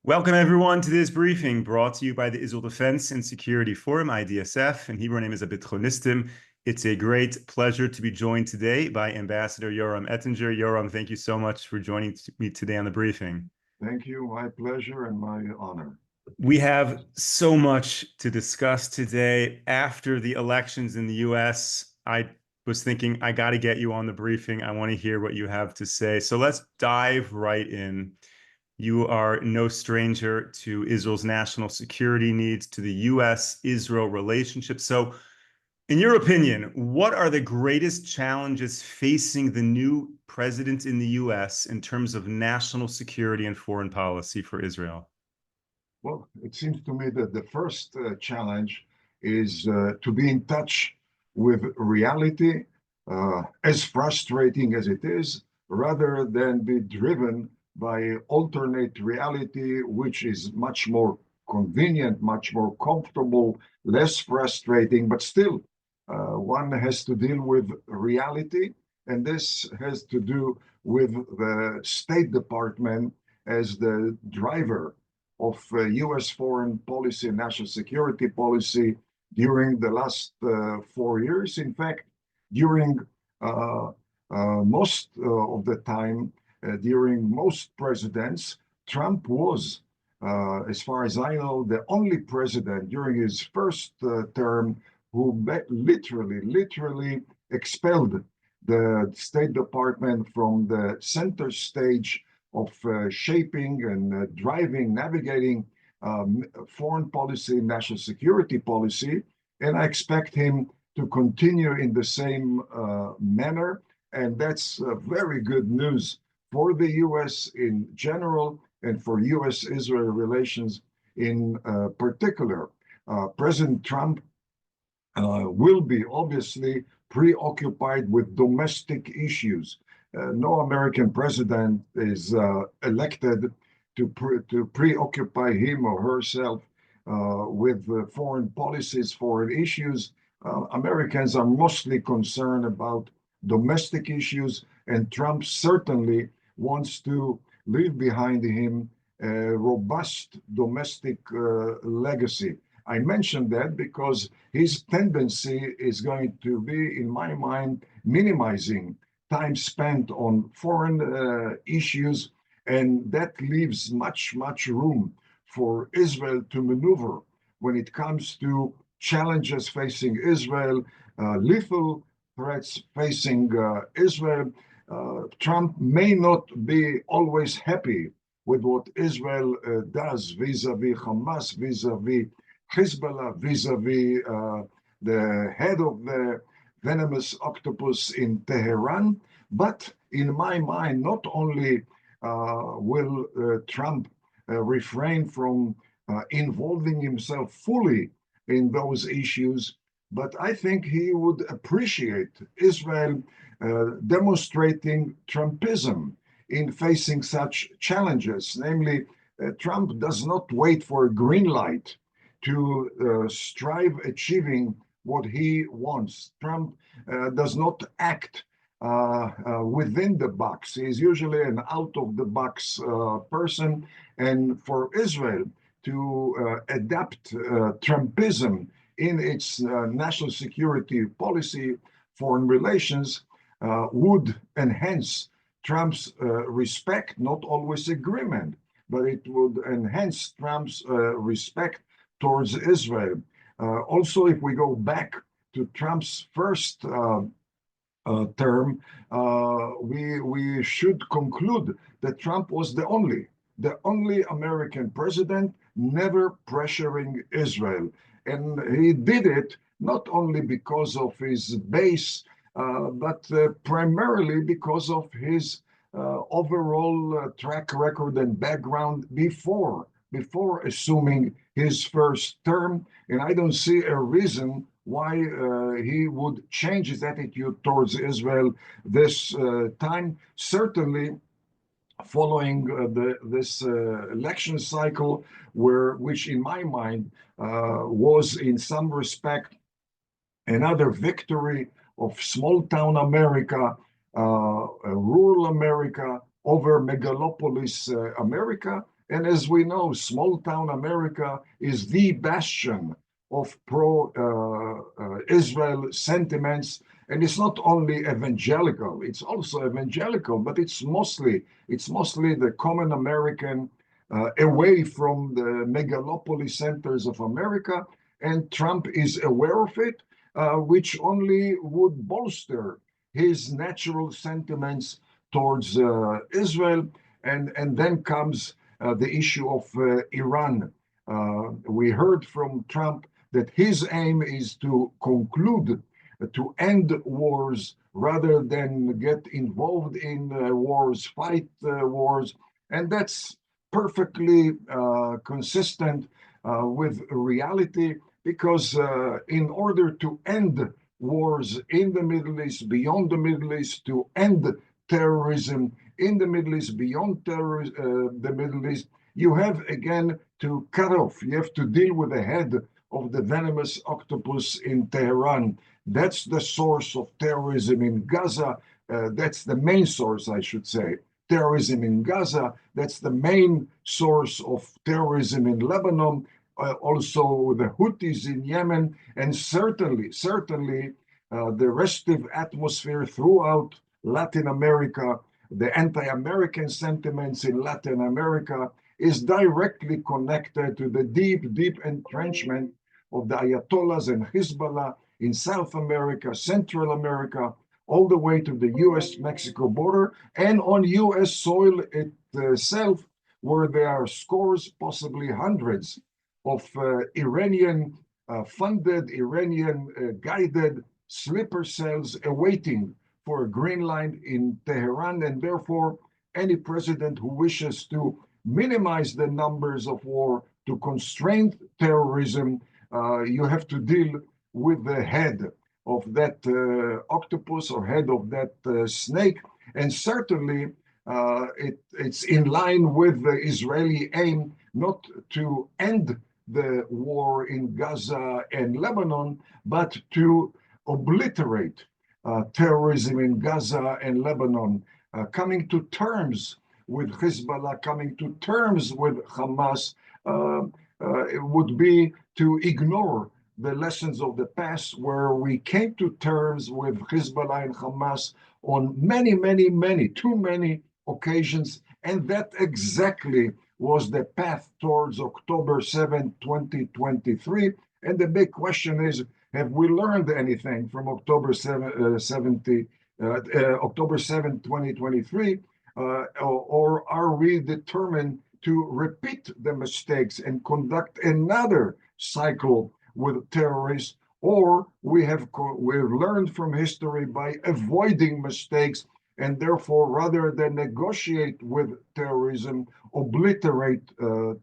Welcome, everyone, to this briefing brought to you by the Israel Defense and Security Forum, IDSF, and Hebrew name is Abitchonistim. It's a great pleasure to be joined today by Ambassador Yoram Ettinger. Yoram, thank you so much for joining me today on the briefing. Thank you. My pleasure and my honor. We have so much to discuss today. After the elections in the U.S., I was thinking, I got to get you on the briefing. I want to hear what you have to say. So let's dive right in. You are no stranger to Israel's national security needs, to the U.S.-Israel relationship. So, in your opinion, what are the greatest challenges facing the new president in the U.S. in terms of national security and foreign policy for Israel? Well, it seems to me that the first challenge is to be in touch with reality, as frustrating as it is, rather than be driven by alternate reality, which is much more convenient, much more comfortable, less frustrating, but still one has to deal with reality. And this has to do with the State Department as the driver of U.S. foreign policy and national security policy during the last 4 years. In fact, during most of the time, during most presidents, Trump was, as far as I know, the only president during his first term who literally expelled the State Department from the center stage of shaping and driving, navigating foreign policy, national security policy. And I expect him to continue in the same manner. And that's very good news for the U.S. in general and for U.S.-Israel relations in particular. President Trump will be obviously preoccupied with domestic issues. No American president is elected to preoccupy him or herself with foreign policies, foreign issues. Americans are mostly concerned about domestic issues, and Trump certainly wants to leave behind him a robust domestic legacy. I mentioned that because his tendency is going to be, in my mind, minimizing time spent on foreign issues, and that leaves much room for Israel to maneuver when it comes to challenges facing Israel, lethal threats facing Israel. Trump may not be always happy with what Israel does vis-a-vis Hamas, vis-a-vis Hezbollah, vis-a-vis the head of the venomous octopus in Tehran. But in my mind, not only will Trump refrain from involving himself fully in those issues, but I think he would appreciate Israel demonstrating Trumpism in facing such challenges. Namely, Trump does not wait for a green light to strive achieving what he wants. Trump does not act within the box. He's usually an out-of-the-box person. And for Israel to adapt Trumpism in its national security policy, foreign relations, would enhance Trump's respect, not always agreement, but it would enhance Trump's respect towards Israel. Also, if we go back to Trump's first term, we should conclude that Trump was the only American president never pressuring Israel. And he did it not only because of his base, but primarily because of his overall track record and background before assuming his first term. And I don't see a reason why he would change his attitude towards Israel this time. Certainly, following this election cycle, which in my mind was in some respect another victory of small town America, rural America over megalopolis America. And as we know, small town America is the bastion of pro-Israel sentiments. And it's not only evangelical, it's also evangelical, but it's mostly the common American away from the megalopolis centers of America. And Trump is aware of it, which only would bolster his natural sentiments towards Israel. And then comes the issue of Iran. We heard from Trump that his aim is to conclude, to end wars rather than get involved in wars, fight wars. And that's perfectly consistent with reality, because in order to end wars in the Middle East, beyond the Middle East, to end terrorism in the Middle East, beyond the Middle East, you have again to cut off. You have to deal with the head of the venomous octopus in Tehran. That's the source of terrorism in Gaza. That's the main source, I should say. Terrorism in Gaza. That's the main source of terrorism in Lebanon. Also, the Houthis in Yemen, and certainly, the restive atmosphere throughout Latin America, the anti-American sentiments in Latin America, is directly connected to the deep entrenchment of the Ayatollahs and Hezbollah in South America, Central America, all the way to the US-Mexico border, and on US soil itself, where there are scores, possibly hundreds, of Iranian-funded, Iranian-guided sleeper cells awaiting for a green line in Tehran. And therefore, any president who wishes to minimize the numbers of war, to constrain terrorism, you have to deal with the head of that octopus, or head of that snake. And certainly it's in line with the Israeli aim not to end the war in Gaza and Lebanon, but to obliterate terrorism in Gaza and Lebanon, coming to terms with Hezbollah, coming to terms with Hamas. It would be to ignore the lessons of the past, where we came to terms with Hezbollah and Hamas on too many occasions. And that exactly was the path towards October 7, 2023. And the big question is, have we learned anything from October 7, 2023? Or are we determined to repeat the mistakes and conduct another cycle with terrorists? Or we've learned from history by avoiding mistakes, and therefore, rather than negotiate with terrorism, obliterate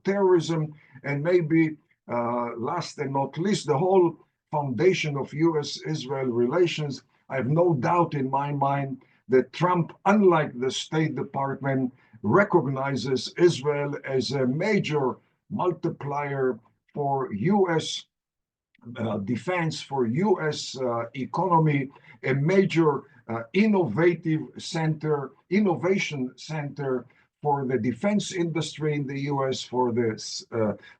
terrorism. And maybe last and not least, the whole foundation of US-Israel relations, I have no doubt in my mind that Trump, unlike the State Department, recognizes Israel as a major multiplier for US defense, for US economy, a major innovation center for the defense industry in the US, for this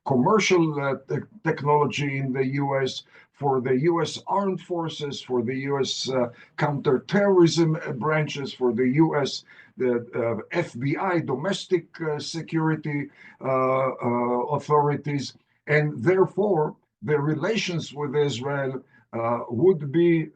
commercial technology in the US, for the US armed forces, for the US counterterrorism branches, for the US FBI, domestic security authorities. And therefore, the relations with Israel would be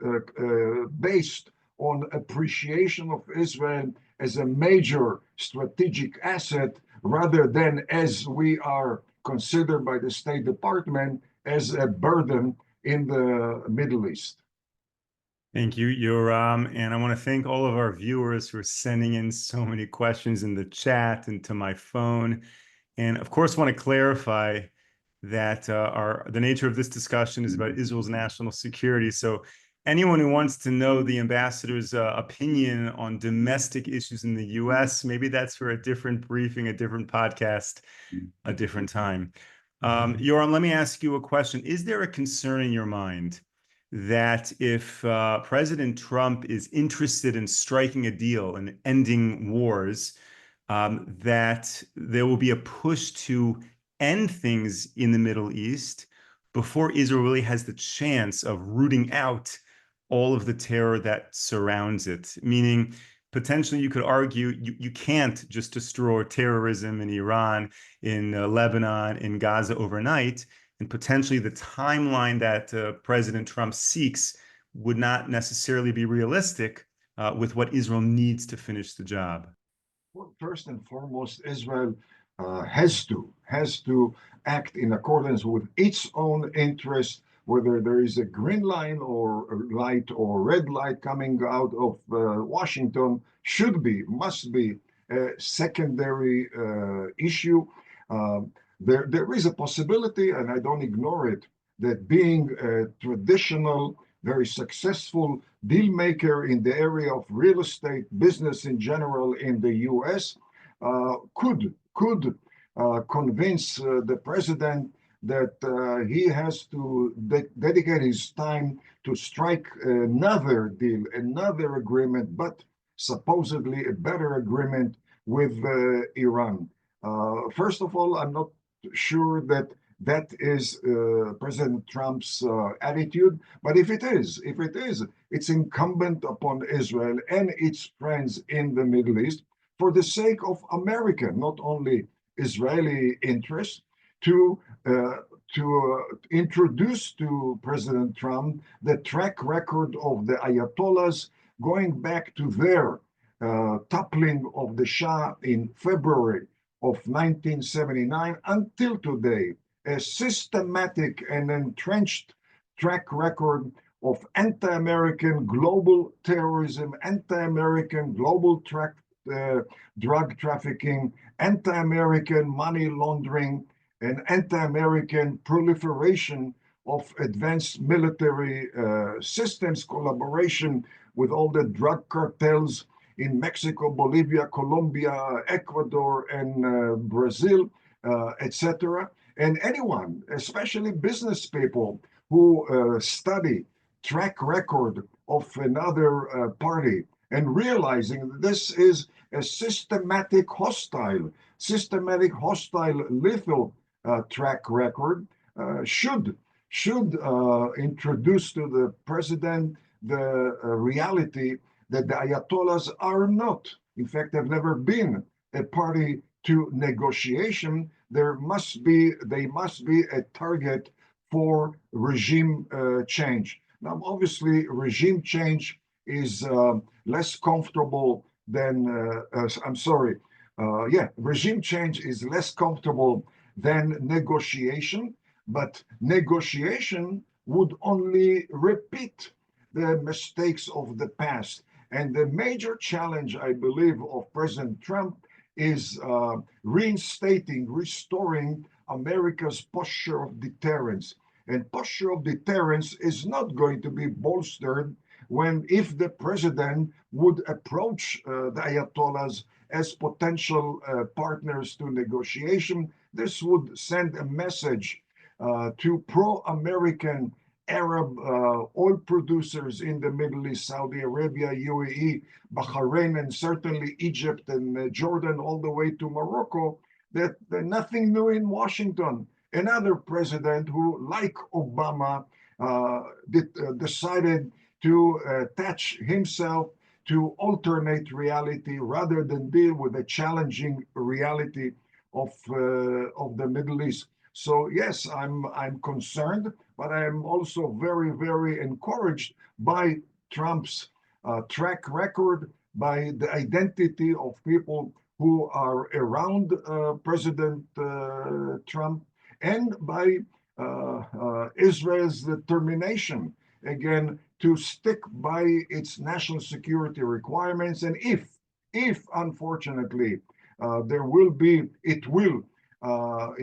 based on appreciation of Israel as a major strategic asset, rather than, as we are considered by the State Department, as a burden in the Middle East. Thank you, Yoram. And I want to thank all of our viewers who are sending in so many questions in the chat and to my phone. And of course, want to clarify that the nature of this discussion is about Israel's national security. So anyone who wants to know the ambassador's opinion on domestic issues in the US, maybe that's for a different briefing, a different podcast, a different time. Yoram, let me ask you a question. Is there a concern in your mind that if President Trump is interested in striking a deal and ending wars, that there will be a push to end things in the Middle East before Israel really has the chance of rooting out all of the terror that surrounds it. Meaning, potentially, you could argue you can't just destroy terrorism in Iran, in Lebanon, in Gaza overnight. And potentially, the timeline that President Trump seeks would not necessarily be realistic with what Israel needs to finish the job. Well, first and foremost, Israel has to act in accordance with its own interest, whether there is a green line or a light or red light coming out of Washington, must be a secondary issue. There is a possibility, and I don't ignore it, that being a traditional, very successful deal maker in the area of real estate business in general in the U.S. Could convince the president that he has to dedicate his time to strike another deal, another agreement, but supposedly a better agreement with Iran. First of all, I'm not sure that is President Trump's attitude. But if it is, it's incumbent upon Israel and its friends in the Middle East, for the sake of American, not only Israeli interests, to introduce to President Trump the track record of the Ayatollahs going back to their toppling of the Shah in February of 1979 until today, a systematic and entrenched track record of anti-American global terrorism, anti-American global drug trafficking, anti-American money laundering, and anti-American proliferation of advanced military systems, collaboration with all the drug cartels in Mexico, Bolivia, Colombia, Ecuador, and Brazil, etc. And anyone, especially business people who study track record of another party and realizing that this is a systematic, hostile, lethal track record, should introduce to the president the reality that the Ayatollahs are not, in fact, have never been a party to negotiation. They must be a target for regime change. Now, obviously, regime change is less comfortable than, regime change is less comfortable than negotiation, but negotiation would only repeat the mistakes of the past. And the major challenge, I believe, of President Trump is restoring America's posture of deterrence. And posture of deterrence is not going to be bolstered if the president would approach the Ayatollahs as potential partners to negotiation. This would send a message to pro-American Arab oil producers in the Middle East, Saudi Arabia, UAE, Bahrain, and certainly Egypt and Jordan, all the way to Morocco, that nothing new in Washington. Another president who, like Obama, decided to attach himself to alternate reality rather than deal with the challenging reality of the Middle East. So yes, I'm concerned, but I'm also very, very encouraged by Trump's track record, by the identity of people who are around President Trump, and by Israel's determination, again, to stick by its national security requirements. And if unfortunately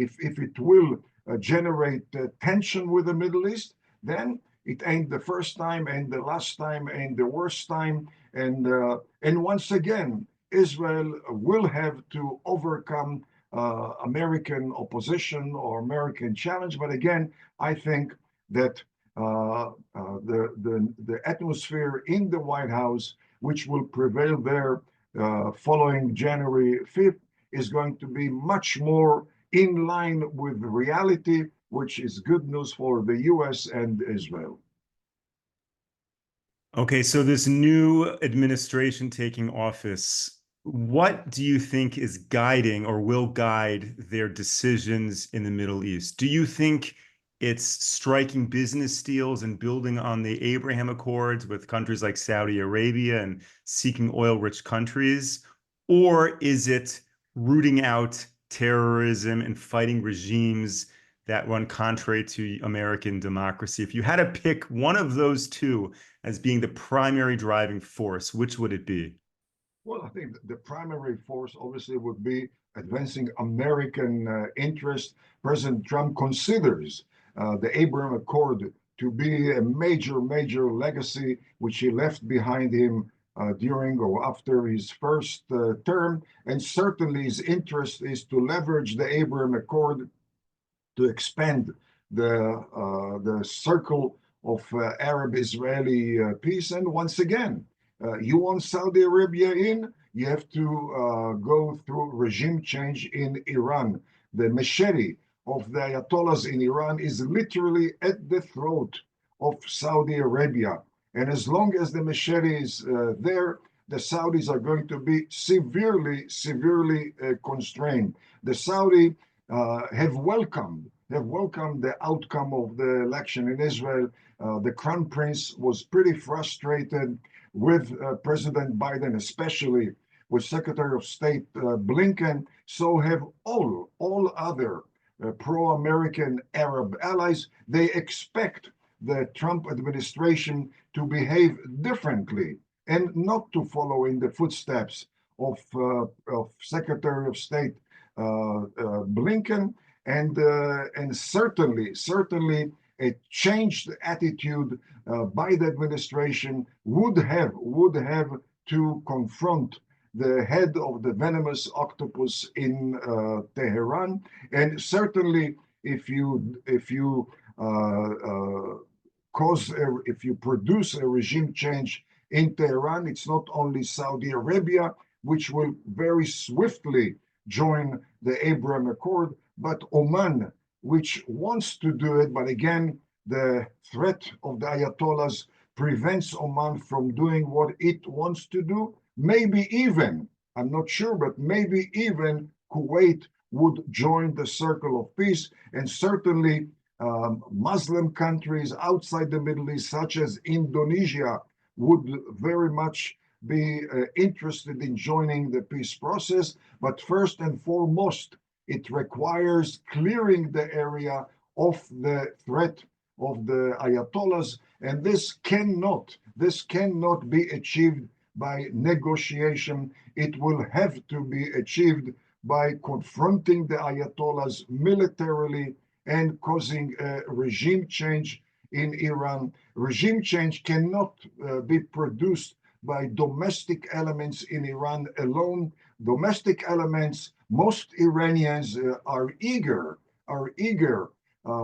if it will generate tension with the Middle East, then it ain't the first time, and the last time, and the worst time. And once again, Israel will have to overcome American opposition or American challenge. But again, I think that the atmosphere in the White House, which will prevail there, following January 5th is going to be much more in line with reality, which is good news for the US and Israel. Okay, so this new administration taking office, what do you think is guiding or will guide their decisions in the Middle East? Do you think it's striking business deals and building on the Abraham Accords with countries like Saudi Arabia and seeking oil-rich countries? Or is it rooting out terrorism and fighting regimes that run contrary to American democracy? If you had to pick one of those two as being the primary driving force, which would it be? Well, I think the primary force obviously would be advancing American interest. President Trump considers the Abraham Accord to be a major legacy which he left behind him during or after his first term. And certainly his interest is to leverage the Abraham Accord to expand the circle of Arab-Israeli peace. And once again, you want Saudi Arabia in, you have to go through regime change in Iran. The machete of the Ayatollahs in Iran is literally at the throat of Saudi Arabia. And as long as the machete is there, the Saudis are going to be severely constrained. The Saudi have welcomed the outcome of the election in Israel. The Crown Prince was pretty frustrated with President Biden, especially with Secretary of State Blinken. So have all other pro-American Arab allies. They expect the Trump administration to behave differently and not to follow in the footsteps of Secretary of State Blinken, and certainly a changed attitude by the administration would have to confront the head of the venomous octopus in Tehran. And certainly, if you produce a regime change in Tehran, it's not only Saudi Arabia, which will very swiftly join the Abraham Accord, but Oman, which wants to do it, but again, the threat of the Ayatollahs prevents Oman from doing what it wants to do. Maybe even, I'm not sure, but maybe even Kuwait would join the circle of peace. And certainly Muslim countries outside the Middle East, such as Indonesia, would very much be interested in joining the peace process. But first and foremost, it requires clearing the area of the threat of the Ayatollahs, and this cannot be achieved by negotiation. It will have to be achieved by confronting the Ayatollahs militarily and causing a regime change in Iran. Regime change cannot be produced by domestic elements in Iran alone. Domestic elements, most Iranians are eager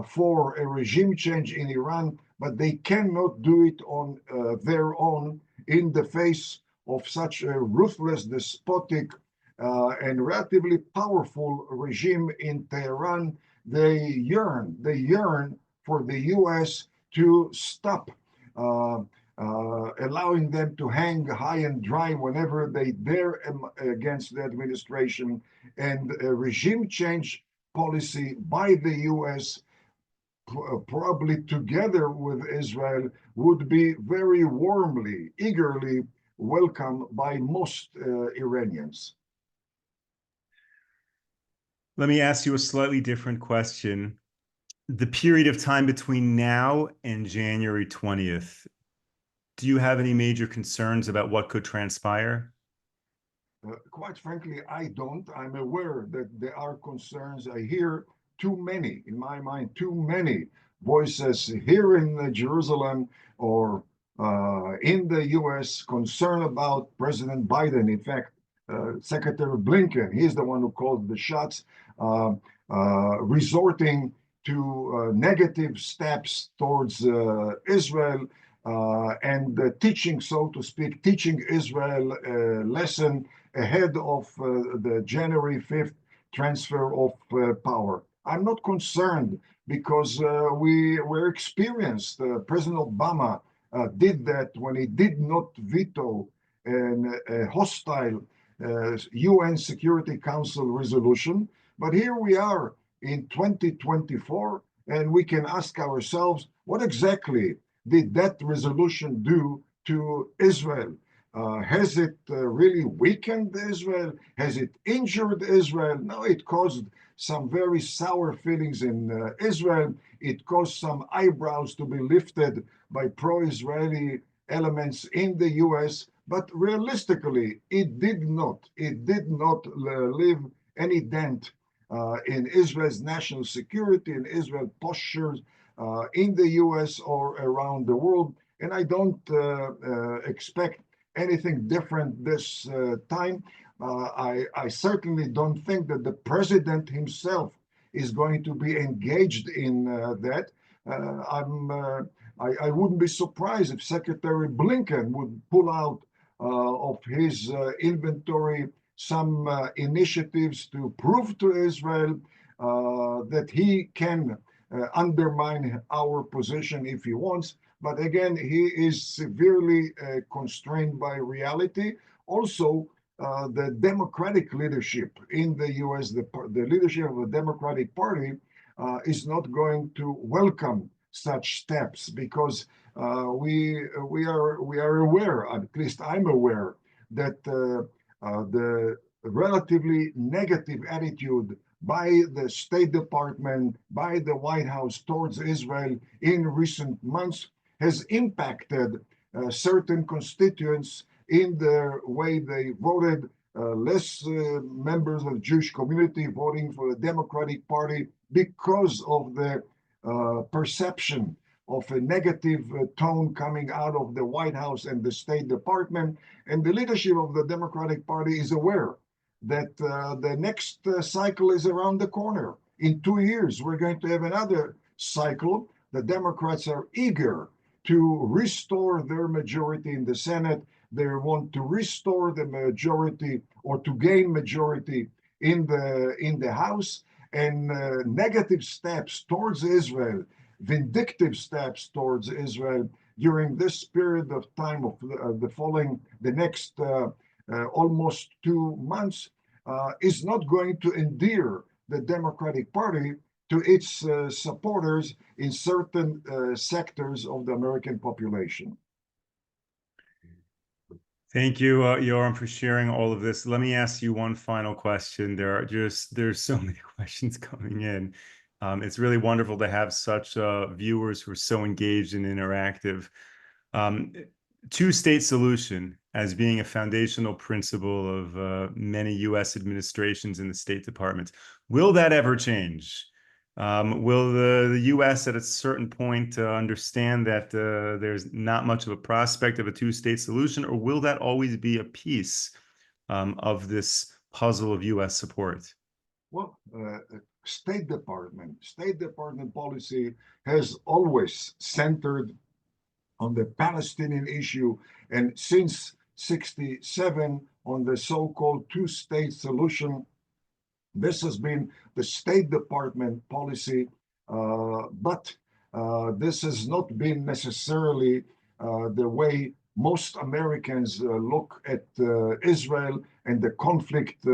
for a regime change in Iran, but they cannot do it on their own in the face of such a ruthless, despotic, and relatively powerful regime in Tehran. They yearn for the U.S. to stop allowing them to hang high and dry whenever they dare against the administration. And a regime change policy by the U.S., probably together with Israel, would be very warmly, eagerly welcomed by most Iranians. Let me ask you a slightly different question. The period of time between now and January 20th, do you have any major concerns about what could transpire? Quite frankly, I don't. I'm aware that there are concerns. I hear too many, in my mind, too many voices here in Jerusalem or in the U.S. concerned about President Biden. In fact, Secretary Blinken, he's the one who called the shots, resorting to negative steps towards Israel, and teaching, so to speak, teaching Israel a lesson ahead of the January 5th transfer of power. I'm not concerned because we were experienced. President Obama did that when he did not veto a hostile UN Security Council resolution. But here we are in 2024, and we can ask ourselves, what exactly did that resolution do to Israel? Has it really weakened Israel? Has it injured Israel? No, it caused some very sour feelings in Israel. It caused some eyebrows to be lifted by pro-Israeli elements in the US. But realistically, it did not. It did not leave any dent in Israel's national security, in Israel's postures in the US or around the world. And I don't expect anything different this time. I certainly don't think that the president himself is going to be engaged in that. I wouldn't be surprised if Secretary Blinken would pull out of his inventory some initiatives to prove to Israel that he can undermine our position if he wants. But again, he is severely constrained by reality. Also, the Democratic leadership in the US, the leadership of the Democratic Party, is not going to welcome such steps because we are aware, at least I'm aware, that the relatively negative attitude by the State Department, by the White House towards Israel in recent months has impacted certain constituents in the way they voted. Less members of the Jewish community voting for the Democratic Party because of the perception of a negative tone coming out of the White House and the State Department. And the leadership of the Democratic Party is aware that the next cycle is around the corner. In 2 years, we're going to have another cycle. The Democrats are eager to restore their majority in the Senate. They want to restore the majority or to gain majority in the House. And negative steps towards Israel, vindictive steps towards Israel during this period of time of the next almost 2 months is not going to endear the Democratic Party to its supporters in certain sectors of the American population. Thank you, Yoram, for sharing all of this. Let me ask you one final question. There's so many questions coming in. It's really wonderful to have such viewers who are so engaged and interactive. Two-state solution as being a foundational principle of many U.S. administrations in the State Department. Will that ever change? Will the U.S. at a certain point understand that there's not much of a prospect of a two-state solution, or will that always be a piece of this puzzle of U.S. support? Well, State Department policy has always centered on the Palestinian issue, and since '67 on the so-called two-state solution. This has been the State Department policy, but this has not been necessarily the way most Americans look at Israel and the conflict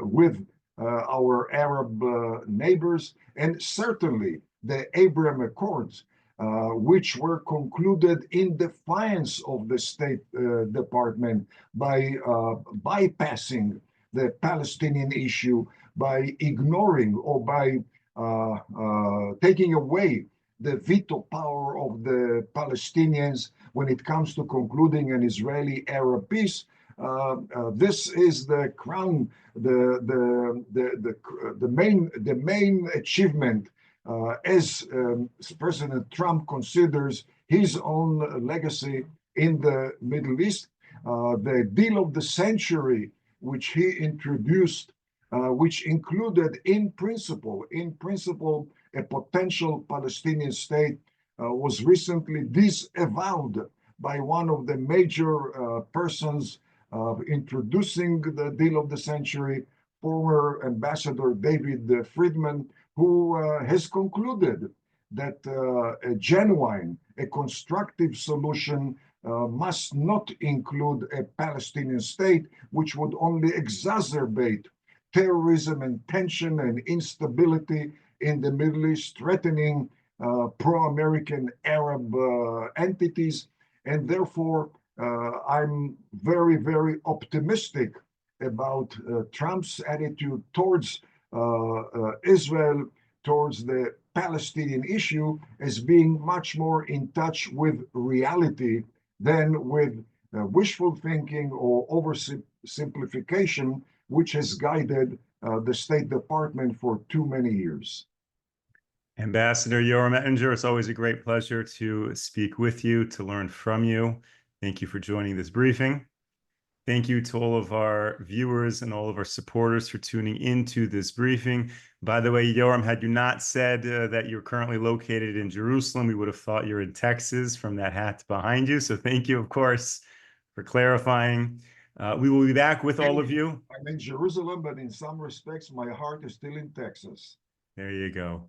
with our Arab neighbors, and certainly the Abraham Accords, which were concluded in defiance of the State Department by bypassing the Palestinian issue, by ignoring or by taking away the veto power of the Palestinians when it comes to concluding an Israeli-Arab peace. This is the crown, the main achievement as President Trump considers his own legacy in the Middle East. The deal of the century, which he introduced, which included in principle, a potential Palestinian state, was recently disavowed by one of the major persons introducing the deal of the century, former Ambassador David Friedman, who has concluded that a genuine, a constructive solution must not include a Palestinian state, which would only exacerbate terrorism and tension and instability in the Middle East, threatening pro-American Arab entities. And therefore, I'm very, very optimistic about Trump's attitude towards Israel, towards the Palestinian issue, as being much more in touch with reality than with wishful thinking or oversimplification, which has guided the State Department for too many years. Ambassador Yoram Ettinger, it's always a great pleasure to speak with you, to learn from you. Thank you for joining this briefing. Thank you to all of our viewers and all of our supporters for tuning into this briefing. By the way, Yoram, had you not said that you're currently located in Jerusalem, we would have thought you're in Texas from that hat behind you. So thank you, of course, for clarifying. We will be back with all of you. I'm in Jerusalem, but in some respects, my heart is still in Texas. There you go.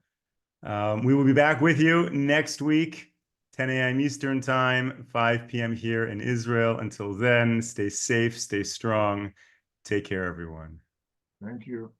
We will be back with you next week, 10 a.m. Eastern Time, 5 p.m. here in Israel. Until then, stay safe, stay strong. Take care, everyone. Thank you.